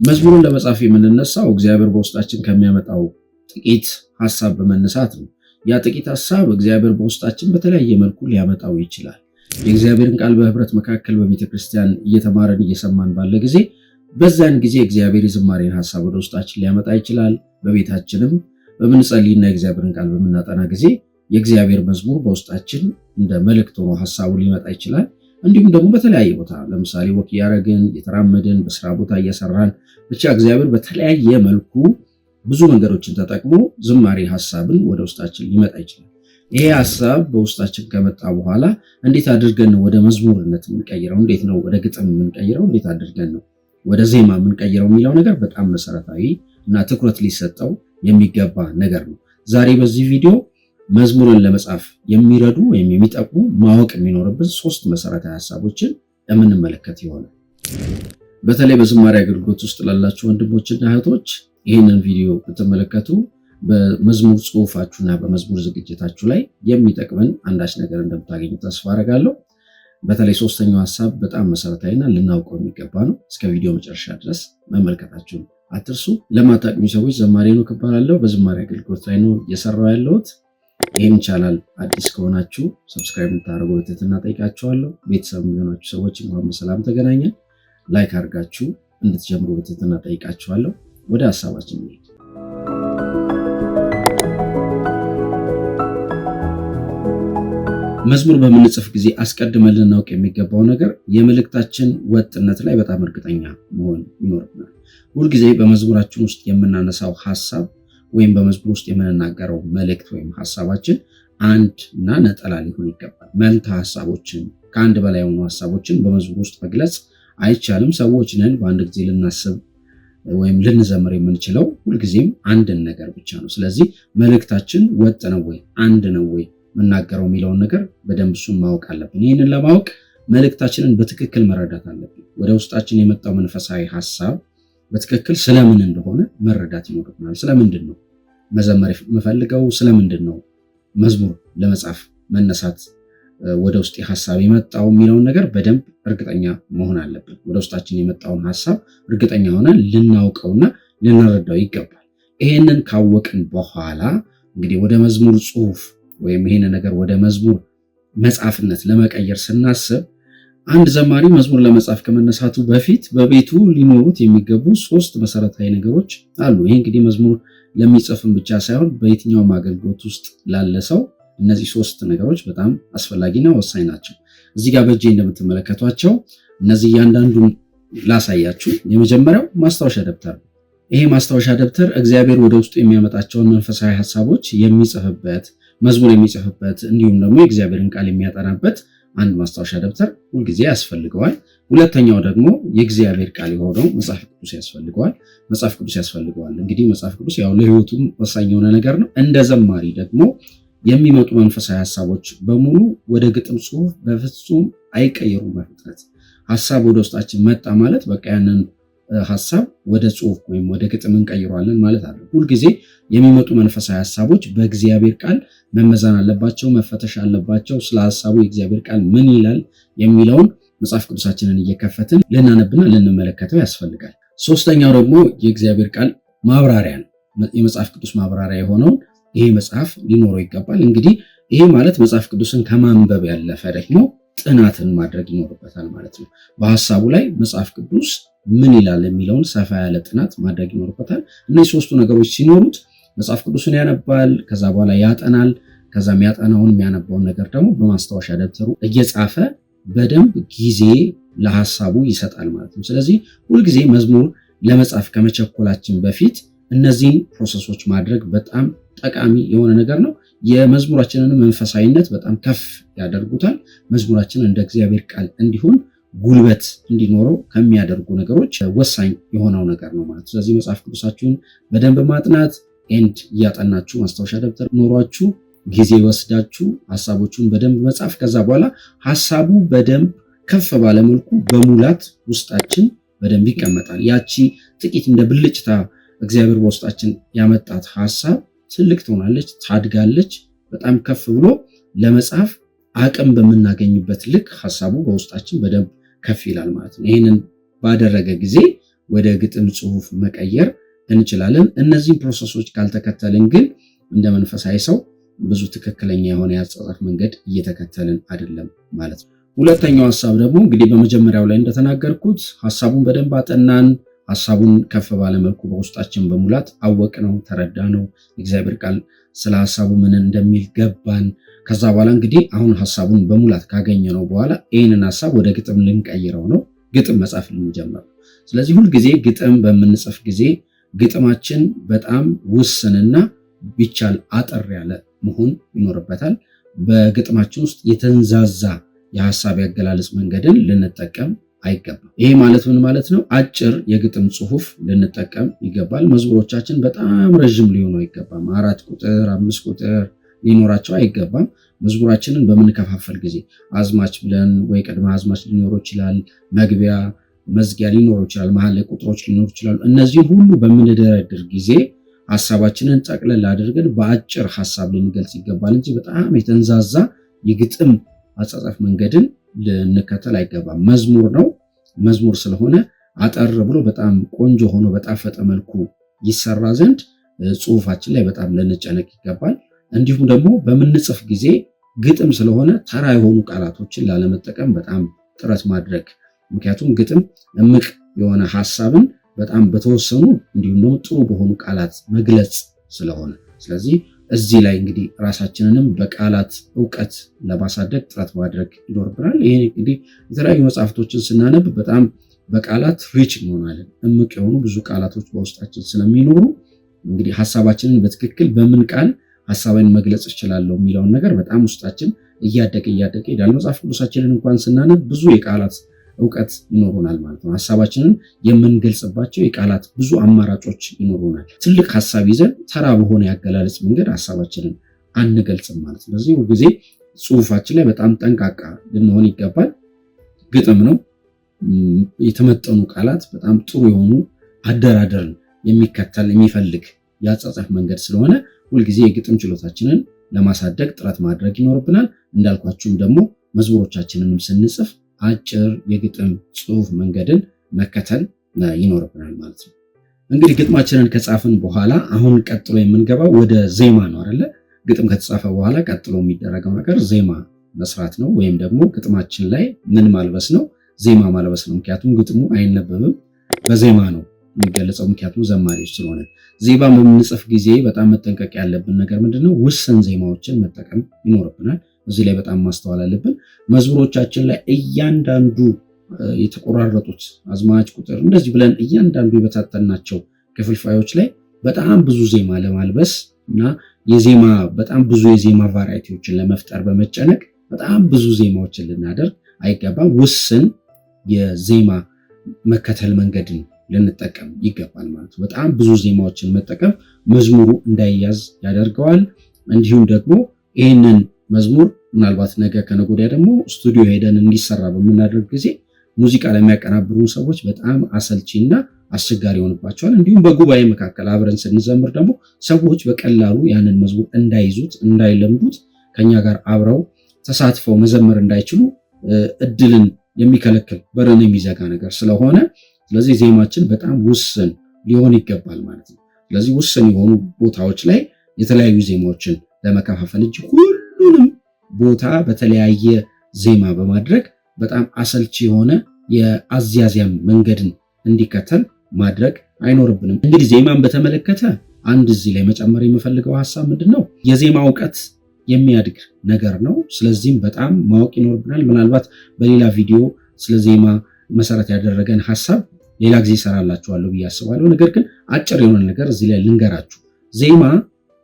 መዝሙርን ለመጻፍ የምንነሳው እግዚአብሔር በውስጣችን ከሚያመጣው ጥቂት ሐሳብ በመነሳት ነው። ያ ጥቂት ሐሳብ እግዚአብሔር በውስጣችን በተለያየ መልኩ ሊያመጣው ይችላል። የእግዚአብሔርን ቃል በህብረት መካከል በቤተክርስቲያን እየተማረን እየሰማን ባለ ጊዜ በዛን ጊዜ እግዚአብሔር የዝማሬን ሐሳብ ወደ ውስጣችን ሊያመጣ ይችላል። በቤታችንም በምንጸልይና የእግዚአብሔርን ቃል በምናጠና ጊዜ የእግዚአብሔር መዝሙር በውስጣችን እንደ መልእክት ሆኖ ሐሳቡ ሊመጣ ይችላል። እንዲሁም ደግሞ በተለያየ ቦታ ለምሳሌ ወክ ያረግን የተራመድን በስራ ቦታ እየሰራን ብቻ እግዚአብሔር በተለያየ መልኩ ብዙ መንገዶችን ተጠቅሞ ዝማሬ ሐሳብን ወደ ውስጣችን ሊመጣ ይችላል። ይሄ ሐሳብ በውስጣችን ከመጣ በኋላ እንዴት አድርገን ነው ወደ መዝሙርነት የምንቀይረው? እንዴት ነው ወደ ግጥም የምንቀይረው? እንዴት አድርገን ነው ወደ ዜማ የምንቀይረው የሚለው ነገር በጣም መሰረታዊ እና ትኩረት ሊሰጠው የሚገባ ነገር ነው። ዛሬ በዚህ ቪዲዮ መዝሙርን ለመጻፍ የሚረዱ ወይም የሚጠቅሙ ማወቅ የሚኖርብን 3 መሰረታዊ ሐሳቦችን የምንመለከት ይሆናል። በተለይ በዝማሬ አገልግሎት ውስጥ ላላችሁ ወንድሞችና እህቶች ይህንን ቪዲዮ ብትመለከቱ በመዝሙር ጽሑፋችሁና በመዝሙር ዝግጅታችሁ ላይ የሚጠቅመን አንዳች ነገር እንደምታገኙ ተስፋ አደርጋለሁ። በተለይ 3ኛው ሐሳብ በጣም መሰረታዊና ልናውቀው የሚገባ ነው። እስከ ቪዲዮ መጨረሻ ድረስ መመልከታችሁን አትርሱ። ለማታውቁኝ ሰዎች ዘማሪ ሄኖክ እባላለሁ። በዝማሬ አገልግሎት ላይ ነው እየሰራሁ ያለሁት። ይህን ቻናል አዲስ ከሆናችሁ ሰብስክራይብ እንድታደርጉ በትህትና ጠይቃችኋለሁ። ቤተሰብ የሆናችሁ ሰዎች እንኳን በሰላም ተገናኘን። ላይክ አድርጋችሁ እንድትጀምሩ በትህትና ጠይቃችኋለሁ። ወደ ሐሳባችን እንሂድ። መዝሙር በምንጽፍ ጊዜ አስቀድመን ልናውቅ የሚገባው ነገር የመልእክታችን ወጥነት ላይ በጣም እርግጠኛ መሆን ይኖርብናል። ሁልጊዜ በመዝሙራችን ውስጥ የምናነሳው ሐሳብ ወይም በመዝሙር ውስጥ የምንናገረው መልእክት ወይም ሐሳባችን አንድ እና ነጠላ ሊሆን ይገባል። መንታ ሐሳቦችን ከአንድ በላይ የሆኑ ሐሳቦችን በመዝሙር ውስጥ መግለጽ አይቻልም። ሰዎች ነን። በአንድ ጊዜ ልናስብ ወይም ልንዘምር የምንችለው ሁልጊዜም አንድን ነገር ብቻ ነው። ስለዚህ መልእክታችን ወጥ ነው ወይ አንድ ነው ወይ የምናገረው የሚለውን ነገር በደንብ እሱን ማወቅ አለብን። ይህንን ለማወቅ መልእክታችንን በትክክል መረዳት አለብን። ወደ ውስጣችን የመጣው መንፈሳዊ ሐሳብ በትክክል ስለምን እንደሆነ መረዳት ይኖርብናል። ስለምንድን ነው መዘመር የምፈልገው? ስለምንድን ነው መዝሙር ለመጻፍ መነሳት ወደ ውስጥ ሐሳብ የመጣው የሚለውን ነገር በደንብ እርግጠኛ መሆን አለብን። ወደ ውስጣችን የመጣውን ሐሳብ እርግጠኛ ሆነን ልናውቀውና ልንረዳው ይገባል። ይሄንን ካወቅን በኋላ እንግዲህ ወደ መዝሙር ጽሑፍ ወይም ይሄን ነገር ወደ መዝሙር መጻፍነት ለመቀየር ስናስብ አንድ ዘማሪ መዝሙር ለመጻፍ ከመነሳቱ በፊት በቤቱ ሊኖሩት የሚገቡ 3 መሰረታዊ ነገሮች አሉ። ይሄ እንግዲህ መዝሙር ለሚጽፍም ብቻ ሳይሆን በየትኛውም አገልግሎት ውስጥ ላለ ሰው እነዚህ 3 ነገሮች በጣም አስፈላጊና ወሳኝ ናቸው። እዚህ ጋር በእጄ እንደምትመለከቷቸው እነዚህ እያንዳንዱን ላሳያችሁ። የመጀመሪያው ማስታወሻ ደብተር ነው። ይሄ ማስታወሻ ደብተር እግዚአብሔር ወደ ውስጡ የሚያመጣቸውን መንፈሳዊ ሐሳቦች የሚጽፍበት፣ መዝሙር የሚጽፍበት እንዲሁም ደግሞ የእግዚአብሔርን ቃል የሚያጠናበት አንድ ማስታወሻ ደብተር ሁልጊዜ ያስፈልገዋል። ሁለተኛው ደግሞ የእግዚአብሔር ቃል የሆነው መጽሐፍ ቅዱስ ያስፈልገዋል። መጽሐፍ ቅዱስ ያስፈልገዋል። እንግዲህ መጽሐፍ ቅዱስ ያው ለሕይወቱም ወሳኝ የሆነ ነገር ነው። እንደ ዘማሪ ደግሞ የሚመጡ መንፈሳዊ ሐሳቦች በሙሉ ወደ ግጥም ጽሑፍ በፍጹም አይቀየሩም። በፍጥነት ሐሳብ ወደ ውስጣችን መጣ ማለት በቃ ያንን ሐሳብ ወደ ጽሑፍ ወይም ወደ ግጥም እንቀይረዋለን ማለት አይደለም። ሁልጊዜ የሚመጡ መንፈሳዊ ሐሳቦች በእግዚአብሔር ቃል መመዘን አለባቸው፣ መፈተሽ አለባቸው። ስለ ሐሳቡ የእግዚአብሔር ቃል ምን ይላል የሚለውን መጽሐፍ ቅዱሳችንን እየከፈትን ልናነብና ልንመለከተው ያስፈልጋል። 3ኛው ደግሞ የእግዚአብሔር ቃል ማብራሪያ ነው። የመጽሐፍ ቅዱስ ማብራሪያ የሆነውን ይሄ መጽሐፍ ሊኖረው ይገባል። እንግዲህ ይሄ ማለት መጽሐፍ ቅዱስን ከማንበብ ያለፈ ደግሞ ጥናትን ማድረግ ይኖርበታል ማለት ነው። በሐሳቡ ላይ መጽሐፍ ቅዱስ ምን ይላል የሚለውን ሰፋ ያለ ጥናት ማድረግ ይኖርበታል። እነዚህ 3ቱ ነገሮች ሲኖሩት መጽሐፍ ቅዱስን ያነባል፣ ከዛ በኋላ ያጠናል፣ ከዛ የሚያጠናውን የሚያነባውን ነገር ደግሞ በማስታወሻ ደብተሩ እየጻፈ በደንብ ጊዜ ለሐሳቡ ይሰጣል ማለት ነው። ስለዚህ ሁልጊዜ መዝሙር ለመጻፍ ከመቸኮላችን በፊት እነዚህን ፕሮሰሶች ማድረግ በጣም ጠቃሚ የሆነ ነገር ነው። የመዝሙራችንን መንፈሳዊነት በጣም ከፍ ያደርጉታል። መዝሙራችን እንደ እግዚአብሔር ቃል እንዲሆን ጉልበት እንዲኖረው ከሚያደርጉ ነገሮች ወሳኝ የሆነው ነገር ነው ማለት። ስለዚህ መጽሐፍ ቅዱሳችሁን በደንብ ማጥናት ኤንድ እያጠናችሁ ማስታወሻ ደብተር ኖሯችሁ ጊዜ ወስዳችሁ ሐሳቦቹን በደንብ መጻፍ፣ ከዛ በኋላ ሐሳቡ በደንብ ከፍ ባለ መልኩ በሙላት ውስጣችን በደንብ ይቀመጣል። ያቺ ጥቂት እንደ ብልጭታ እግዚአብሔር በውስጣችን ያመጣት ሐሳብ ትልቅ ትሆናለች፣ ታድጋለች። በጣም ከፍ ብሎ ለመጻፍ አቅም በምናገኝበት ልክ ሐሳቡ በውስጣችን በደንብ ከፍ ይላል ማለት ነው። ይህንን ባደረገ ጊዜ ወደ ግጥም ጽሁፍ መቀየር እንችላለን። እነዚህን ፕሮሰሶች ካልተከተልን ግን እንደ መንፈሳዊ ሰው ብዙ ትክክለኛ የሆነ የአጻጻፍ መንገድ እየተከተልን አይደለም ማለት ነው። ሁለተኛው ሐሳብ ደግሞ እንግዲህ በመጀመሪያው ላይ እንደተናገርኩት ሐሳቡን በደንብ አጠናን፣ ሐሳቡን ከፍ ባለ መልኩ በውስጣችን በሙላት አወቅነው፣ ተረዳነው፣ እግዚአብሔር ቃል ስለ ሐሳቡ ምን እንደሚል ገባን። ከዛ በኋላ እንግዲህ አሁን ሐሳቡን በሙላት ካገኘነው በኋላ ይህንን ሐሳብ ወደ ግጥም ልንቀይረው ነው፣ ግጥም መጻፍ ልንጀምር። ስለዚህ ሁልጊዜ ግጥም በምንጽፍ ጊዜ ግጥማችን በጣም ውስንና ቢቻል አጠር ያለ መሆን ይኖርበታል። በግጥማችን ውስጥ የተንዛዛ የሐሳብ ያገላለጽ መንገድን ልንጠቀም አይገባም። ይሄ ማለት ምን ማለት ነው? አጭር የግጥም ጽሁፍ ልንጠቀም ይገባል። መዝሙሮቻችን በጣም ረዥም ሊሆኑ አይገባም። 4 ቁጥር 5 ቁጥር ሊኖራቸው አይገባም። መዝሙራችንን በምንከፋፈል ጊዜ አዝማች ብለን ወይ ቅድመ አዝማች ሊኖረው ይችላል፣ መግቢያ መዝጊያ ሊኖረው ይችላል፣ መሀል ላይ ቁጥሮች ሊኖሩ ይችላሉ። እነዚህ ሁሉ በምንደረድር ጊዜ ሐሳባችንን ጠቅለል አድርገን በአጭር ሐሳብ ልንገልጽ ይገባል እንጂ በጣም የተንዛዛ የግጥም አጻጻፍ መንገድን ልንከተል አይገባም። መዝሙር ነው። መዝሙር ስለሆነ አጠር ብሎ በጣም ቆንጆ ሆኖ በጣፈጠ መልኩ ይሰራ ዘንድ ጽሁፋችን ላይ በጣም ልንጨነቅ ይገባል። እንዲሁም ደግሞ በምንጽፍ ጊዜ ግጥም ስለሆነ ተራ የሆኑ ቃላቶችን ላለመጠቀም በጣም ጥረት ማድረግ። ምክንያቱም ግጥም እምቅ የሆነ ሐሳብን በጣም በተወሰኑ እንዲሁም ደግሞ ጥሩ በሆኑ ቃላት መግለጽ ስለሆነ፣ ስለዚህ እዚህ ላይ እንግዲህ ራሳችንንም በቃላት እውቀት ለማሳደግ ጥረት ማድረግ ይኖርብናል። ይሄ እንግዲህ የተለያዩ መጽሐፍቶችን ስናነብ በጣም በቃላት ሪች እንሆናለን። እምቅ የሆኑ ብዙ ቃላቶች በውስጣችን ስለሚኖሩ እንግዲህ ሐሳባችንን በትክክል በምን ቃል ሐሳብን መግለጽ እችላለሁ የሚለውን ነገር በጣም ውስጣችን እያደገ ይሄዳል። መጽሐፍ ቅዱሳችንን እንኳን ስናነብ ብዙ የቃላት እውቀት ይኖሩናል ማለት ነው። ሐሳባችንን የምንገልጽባቸው የቃላት ብዙ አማራጮች ይኖሩናል። ትልቅ ሐሳብ ይዘን ተራ በሆነ ያገላለጽ መንገድ ሐሳባችንን አንገልጽም ማለት ነው። ስለዚህ ሁልጊዜ ጽሁፋችን ላይ በጣም ጠንቃቃ ልንሆን ይገባል። ግጥም ነው፣ የተመጠኑ ቃላት፣ በጣም ጥሩ የሆኑ አደራደርን የሚፈልግ የአጻጻፍ መንገድ ስለሆነ ሁልጊዜ የግጥም ችሎታችንን ለማሳደግ ጥረት ማድረግ ይኖርብናል። እንዳልኳችሁም ደግሞ መዝሙሮቻችንንም ስንጽፍ አጭር የግጥም ጽሁፍ መንገድን መከተል ይኖርብናል ማለት ነው። እንግዲህ ግጥማችንን ከጻፍን በኋላ አሁን ቀጥሎ የምንገባው ወደ ዜማ ነው አይደለ? ግጥም ከተጻፈ በኋላ ቀጥሎ የሚደረገው ነገር ዜማ መስራት ነው፣ ወይም ደግሞ ግጥማችን ላይ ምን ማልበስ ነው? ዜማ ማልበስ ነው። ምክንያቱም ግጥሙ አይነበብም፣ በዜማ ነው የሚገለጸው፣ ምክንያቱም ዘማሪዎች ስለሆነ። ዜማ በምንጽፍ ጊዜ በጣም መጠንቀቅ ያለብን ነገር ምንድነው? ውስን ዜማዎችን መጠቀም ይኖርብናል። እዚህ ላይ በጣም ማስተዋል አለብን። መዝሙሮቻችን ላይ እያንዳንዱ የተቆራረጡት አዝማች ቁጥር እንደዚህ ብለን እያንዳንዱ የበታተናቸው ክፍልፋዮች ላይ በጣም ብዙ ዜማ ለማልበስ እና በጣም ብዙ የዜማ ቫራይቲዎችን ለመፍጠር በመጨነቅ በጣም ብዙ ዜማዎችን ልናደርግ አይገባም። ውስን የዜማ መከተል መንገድን ልንጠቀም ይገባል ማለት ነው። በጣም ብዙ ዜማዎችን መጠቀም መዝሙሩ እንዳይያዝ ያደርገዋል። እንዲሁም ደግሞ ይህንን መዝሙር ምናልባት ነገ ከነገ ወዲያ ደግሞ ስቱዲዮ ሄደን እንዲሰራ በምናደርግ ጊዜ ሙዚቃ ለሚያቀናብሩ ሰዎች በጣም አሰልቺና አስቸጋሪ ይሆንባቸዋል። እንዲሁም በጉባኤ መካከል አብረን ስንዘምር ደግሞ ሰዎች በቀላሉ ያንን መዝሙር እንዳይዙት፣ እንዳይለምዱት፣ ከኛ ጋር አብረው ተሳትፈው መዘመር እንዳይችሉ እድልን የሚከለክል በርን የሚዘጋ ነገር ስለሆነ ስለዚህ ዜማችን በጣም ውስን ሊሆን ይገባል ማለት ነው። ስለዚህ ውስን የሆኑ ቦታዎች ላይ የተለያዩ ዜማዎችን ለመከፋፈል እንጂ ሁሉንም ቦታ በተለያየ ዜማ በማድረግ በጣም አሰልቺ የሆነ የአዝያዝያም መንገድን እንዲከተል ማድረግ አይኖርብንም። እንግዲህ ዜማን በተመለከተ አንድ እዚህ ላይ መጨመር የምፈልገው ሐሳብ ምንድነው? የዜማ እውቀት የሚያድግ ነገር ነው። ስለዚህም በጣም ማወቅ ይኖርብናል። ምናልባት በሌላ ቪዲዮ ስለ ዜማ መሰረት ያደረገን ሐሳብ ሌላ ጊዜ እሰራላችኋለሁ ብዬ አስባለሁ። ነገር ግን አጭር የሆነ ነገር እዚህ ላይ ልንገራችሁ። ዜማ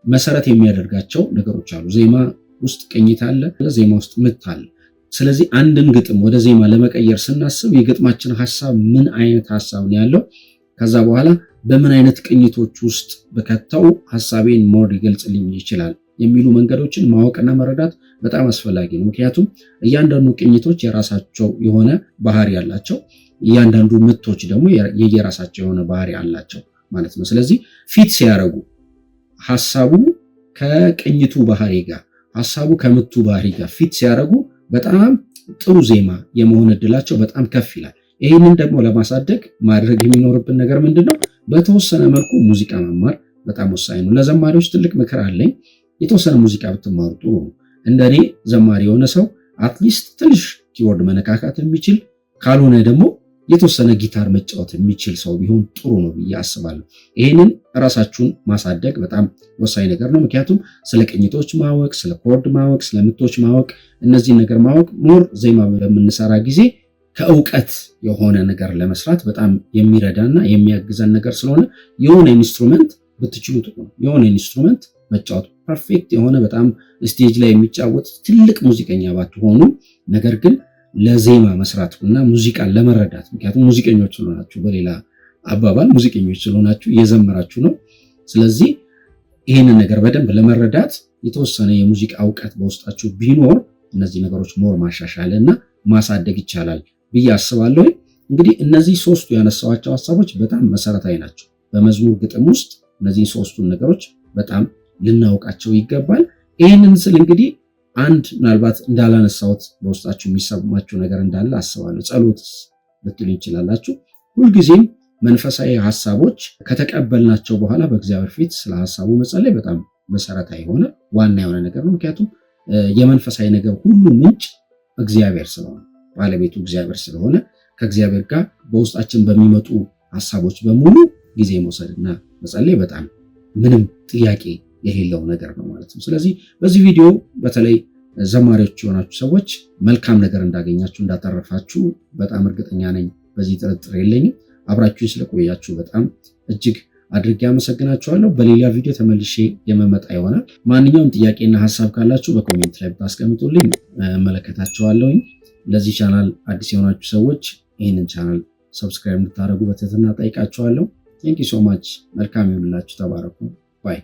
መሰረት የሚያደርጋቸው ነገሮች አሉ። ዜማ ውስጥ ቅኝት አለ፣ ዜማ ውስጥ ምት አለ። ስለዚህ አንድን ግጥም ወደ ዜማ ለመቀየር ስናስብ የግጥማችን ሐሳብ ምን አይነት ሐሳብ ነው ያለው፣ ከዛ በኋላ በምን አይነት ቅኝቶች ውስጥ በከተው ሐሳቤን ሞር ሊገልጽልኝ ይችላል የሚሉ መንገዶችን ማወቅና መረዳት በጣም አስፈላጊ ነው። ምክንያቱም እያንዳንዱ ቅኝቶች የራሳቸው የሆነ ባህሪ አላቸው፣ እያንዳንዱ ምቶች ደግሞ የየራሳቸው የሆነ ባህሪ አላቸው ማለት ነው። ስለዚህ ፊት ሲያረጉ ሐሳቡ ከቅኝቱ ባህሪ ጋር፣ ሐሳቡ ከምቱ ባህሪ ጋር ፊት ሲያረጉ በጣም ጥሩ ዜማ የመሆን እድላቸው በጣም ከፍ ይላል። ይህንን ደግሞ ለማሳደግ ማድረግ የሚኖርብን ነገር ምንድነው? በተወሰነ መልኩ ሙዚቃ መማር በጣም ወሳኝ ነው። ለዘማሪዎች ትልቅ ምክር አለኝ። የተወሰነ ሙዚቃ ብትማሩ ጥሩ ነው። እንደኔ ዘማሪ የሆነ ሰው አትሊስት ትንሽ ኪቦርድ መነካካት የሚችል ካልሆነ ደግሞ የተወሰነ ጊታር መጫወት የሚችል ሰው ቢሆን ጥሩ ነው ብዬ አስባለሁ። ይህንን ራሳችሁን ማሳደግ በጣም ወሳኝ ነገር ነው። ምክንያቱም ስለ ቅኝቶች ማወቅ፣ ስለ ኮርድ ማወቅ፣ ስለ ምቶች ማወቅ፣ እነዚህን ነገር ማወቅ ሞር ዜማ በምንሰራ ጊዜ ከእውቀት የሆነ ነገር ለመስራት በጣም የሚረዳና የሚያግዘን ነገር ስለሆነ የሆነ ኢንስትሩመንት ብትችሉ ጥሩ ነው። የሆነ ኢንስትሩመንት መጫወት ፐርፌክት የሆነ በጣም ስቴጅ ላይ የሚጫወት ትልቅ ሙዚቀኛ ባትሆኑ ነገር ግን ለዜማ መስራት እና ሙዚቃን ለመረዳት ምክንያቱም ሙዚቀኞች ስለሆናችሁ በሌላ አባባል ሙዚቀኞች ስለሆናችሁ እየዘመራችሁ ነው። ስለዚህ ይህንን ነገር በደንብ ለመረዳት የተወሰነ የሙዚቃ እውቀት በውስጣችሁ ቢኖር እነዚህ ነገሮች ሞር ማሻሻል እና ማሳደግ ይቻላል ብዬ አስባለሁ። እንግዲህ እነዚህ ሶስቱ ያነሳኋቸው ሀሳቦች በጣም መሰረታዊ ናቸው። በመዝሙር ግጥም ውስጥ እነዚህ ሶስቱን ነገሮች በጣም ልናውቃቸው ይገባል። ይህንን ስል እንግዲህ አንድ ምናልባት እንዳላነሳሁት በውስጣችሁ የሚሰማችሁ ነገር እንዳለ አስባለሁ። ጸሎትስ ልትሉ ይችላላችሁ። ሁልጊዜም መንፈሳዊ ሀሳቦች ከተቀበልናቸው በኋላ በእግዚአብሔር ፊት ስለ ሀሳቡ መጸለይ በጣም መሰረታዊ የሆነ ዋና የሆነ ነገር ነው። ምክንያቱም የመንፈሳዊ ነገር ሁሉ ምንጭ እግዚአብሔር ስለሆነ ባለቤቱ እግዚአብሔር ስለሆነ ከእግዚአብሔር ጋር በውስጣችን በሚመጡ ሀሳቦች በሙሉ ጊዜ መውሰድና መጸለይ በጣም ምንም ጥያቄ የሌለው ነገር ነው ማለት ነው። ስለዚህ በዚህ ቪዲዮ በተለይ ዘማሪዎች የሆናችሁ ሰዎች መልካም ነገር እንዳገኛችሁ እንዳተረፋችሁ በጣም እርግጠኛ ነኝ። በዚህ ጥርጥር የለኝም። አብራችሁን ስለቆያችሁ በጣም እጅግ አድርጌ አመሰግናችኋለሁ። በሌላ ቪዲዮ ተመልሼ የመመጣ ይሆናል። ማንኛውም ጥያቄና ሀሳብ ካላችሁ በኮሜንት ላይ ብታስቀምጡልኝ እመለከታችኋለሁኝ። ለዚህ ቻናል አዲስ የሆናችሁ ሰዎች ይህንን ቻናል ሰብስክራይብ እንድታደርጉ በትህትና ጠይቃችኋለሁ። ቴንክ ዩ ሶ ማች። መልካም ይሁንላችሁ። ተባረኩ ባይ